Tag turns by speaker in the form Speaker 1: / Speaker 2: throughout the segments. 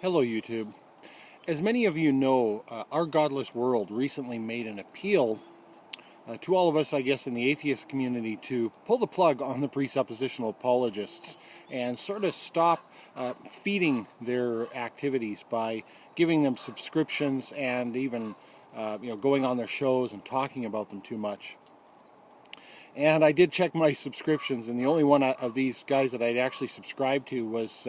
Speaker 1: Hello YouTube. As many of you know, OurGodlessWorld recently made an appeal to all of us, I guess, in the atheist community to pull the plug on the presuppositional apologists and sort of stop feeding their activities by giving them subscriptions and even going on their shows and talking about them too much. And I did check my subscriptions, and the only one of these guys that I'd actually subscribed to was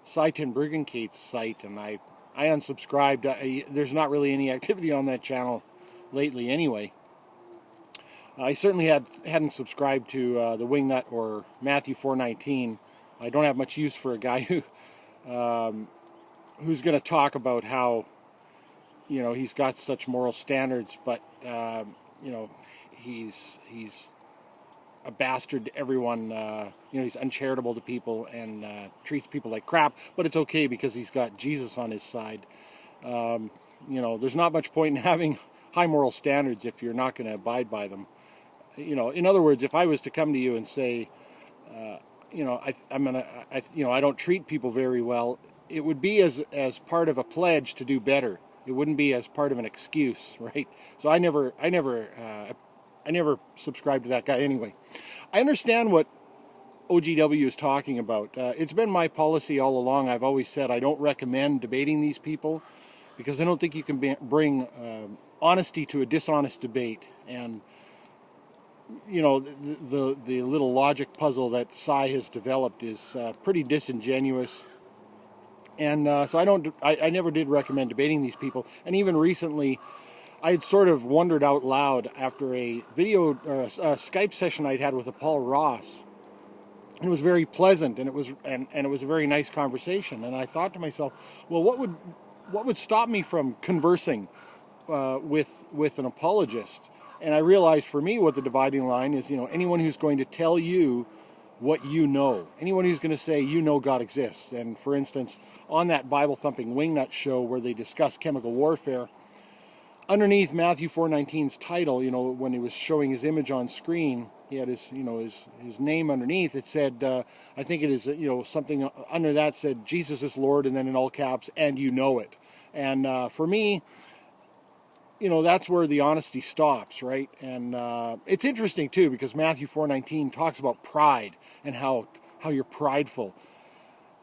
Speaker 1: Satan Briggingate's site, and I unsubscribed. There's not really any activity on that channel lately anyway. I certainly hadn't subscribed to the Wingnut or Matthew 4:19. I don't have much use for a guy who's going to talk about how he's got such moral standards, but he's a bastard to everyone. He's uncharitable to people and treats people like crap, but it's okay because he's got Jesus on his side. There's not much point in having high moral standards if you're not going to abide by them. In other words, if I was to come to you and say, I don't treat people very well, it would be as part of a pledge to do better. It wouldn't be as part of an excuse, right? So I never subscribed to that guy anyway. I understand what OGW is talking about. It's been my policy all along. I've always said I don't recommend debating these people because I don't think you can bring honesty to a dishonest debate. And the little logic puzzle that Cy has developed is pretty disingenuous. And so I never did recommend debating these people. And even recently, I had sort of wondered out loud after a video or a Skype session I'd had with Paul Ross. And it was very pleasant, and it was a very nice conversation. And I thought to myself, well, what would stop me from conversing with an apologist? And I realized for me what the dividing line is. Anyone who's going to tell you what you know, anyone who's going to say God exists. And for instance, on that Bible thumping Wingnut show where they discuss chemical warfare, underneath Matthew 4:19's title, when he was showing his image on screen, he had his name underneath. It said, I think it is, something under that said, Jesus is Lord, and then in all caps, and you know it. And for me, that's where the honesty stops, right? And it's interesting too, because Matthew 4:19 talks about pride and how you're prideful.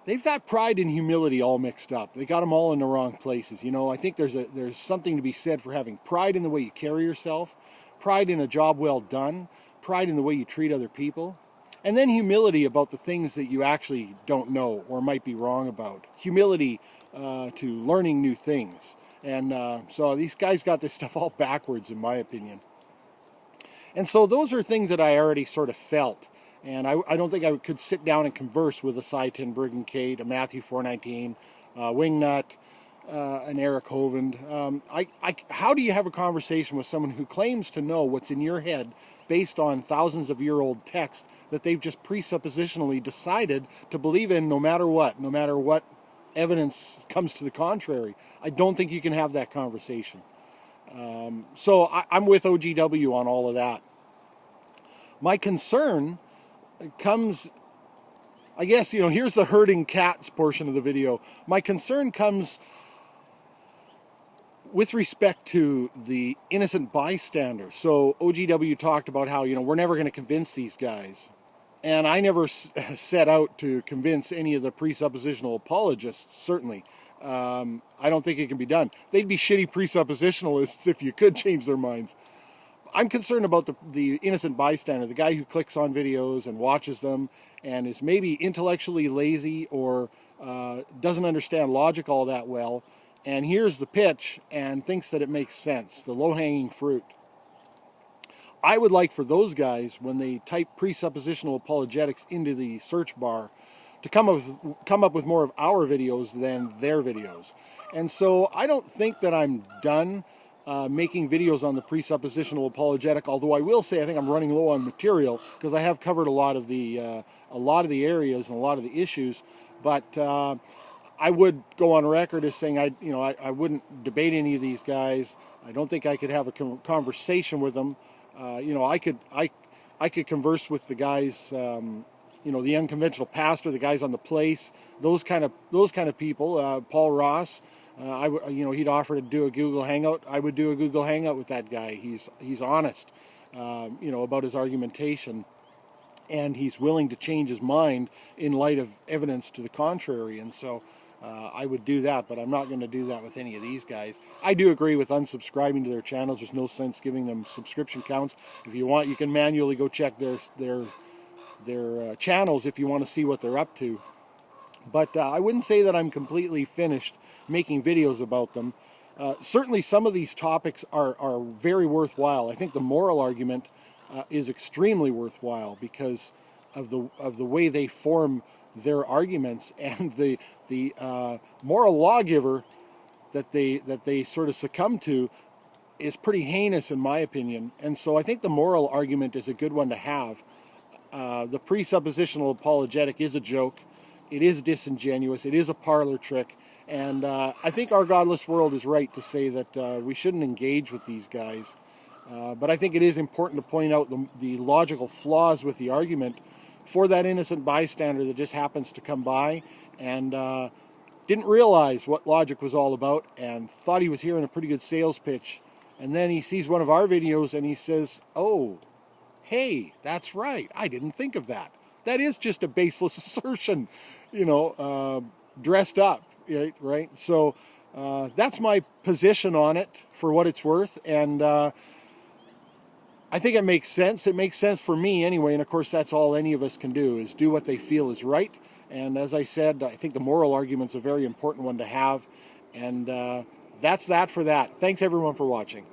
Speaker 1: They've got pride and humility all mixed up. They got them all in the wrong places. I think there's something to be said for having pride in the way you carry yourself, pride in a job well done, pride in the way you treat other people, and then humility about the things that you actually don't know or might be wrong about. Humility to learning new things. And so these guys got this stuff all backwards, in my opinion. And so those are things that I already sort of felt. And I don't think I could sit down and converse with a Satan Brigingate, a Matthew 4:19, Wingnut, an Eric Hovind. How do you have a conversation with someone who claims to know what's in your head based on thousands of year old text that they've just presuppositionally decided to believe in no matter what evidence comes to the contrary? I don't think you can have that conversation. So I'm with OGW on all of that. My concern comes, I guess, here's the herding cats portion of the video. My concern comes with respect to the innocent bystander. So OGW talked about how, we're never going to convince these guys. And I never set out to convince any of the presuppositional apologists, certainly. I don't think it can be done. They'd be shitty presuppositionalists if you could change their minds. I'm concerned about the innocent bystander, the guy who clicks on videos and watches them and is maybe intellectually lazy or doesn't understand logic all that well and hears the pitch and thinks that it makes sense, the low-hanging fruit. I would like for those guys, when they type presuppositional apologetics into the search bar, to come up with more of our videos than their videos. And so I don't think that I'm done making videos on the presuppositional apologetic, although I will say I think I'm running low on material because I have covered a lot of the areas and a lot of the issues. But I would go on record as saying I wouldn't debate any of these guys. I don't think I could have a conversation with them. I could converse with the guys the unconventional pastor, the guys on the place, those kind of people. Paul Ross, he'd offer to do a Google Hangout. I would do a Google Hangout with that guy. He's honest, about his argumentation, and he's willing to change his mind in light of evidence to the contrary. And so I would do that, but I'm not going to do that with any of these guys. I do agree with unsubscribing to their channels. There's no sense giving them subscription counts. If you want, you can manually go check their channels if you want to see what they're up to. But I wouldn't say that I'm completely finished making videos about them. Certainly some of these topics are very worthwhile. I think the moral argument is extremely worthwhile because of the way they form their arguments, and the moral lawgiver that they sort of succumb to is pretty heinous in my opinion. And so I think the moral argument is a good one to have. The presuppositional apologetic is a joke. It is disingenuous. It is a parlor trick. And I think Our Godless World is right to say that we shouldn't engage with these guys. But I think it is important to point out the logical flaws with the argument for that innocent bystander that just happens to come by and didn't realize what logic was all about and thought he was hearing a pretty good sales pitch. And then he sees one of our videos and he says, oh, hey, that's right. I didn't think of that. That is just a baseless assertion, dressed up, right? So that's my position on it for what it's worth. And I think it makes sense. It makes sense for me anyway. And of course, that's all any of us can do, is do what they feel is right. And as I said, I think the moral argument's a very important one to have. And that's that for that. Thanks everyone for watching.